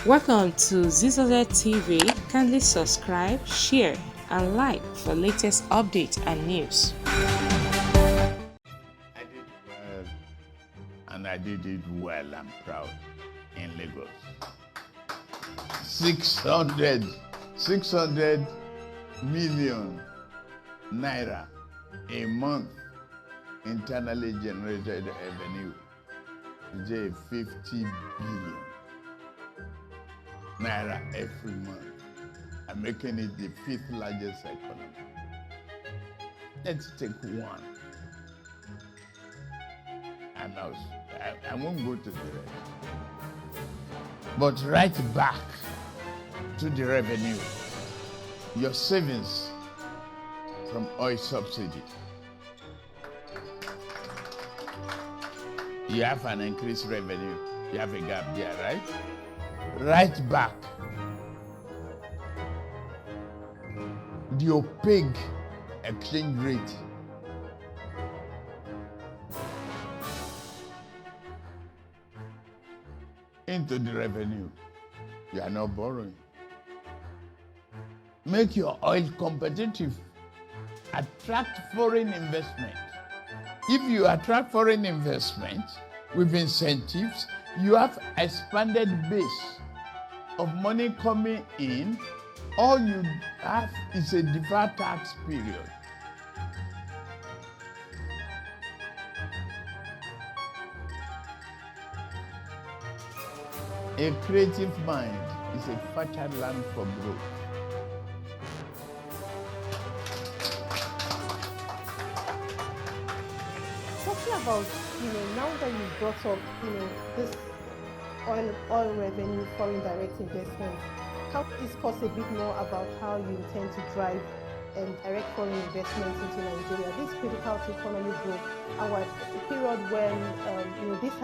Welcome to Zisodel TV. Kindly subscribe, share, and like for latest updates and news. I did well, and I did it well and proud in Lagos. 600 million naira a month internally generated revenue. Today, 50 billion naira every month. I'm making it the 5th largest economy. Let's take one. And I won't go to the rest. But right back to the revenue, your savings from oil subsidy. You have an increased revenue. You have a gap there, right? Right back. The opaque exchange rate. Into the revenue. You are not borrowing. Make your oil competitive. Attract foreign investment. If you attract foreign investment with incentives, you have expanded base of money coming in. All you have is a deferred tax period. A creative mind is a fertile land for growth. Talking about, now that you brought up, this oil revenue, foreign direct investment, can you discuss a bit more about how you intend to drive direct foreign investment into Nigeria? This critical to economic growth, and we're at a period when this has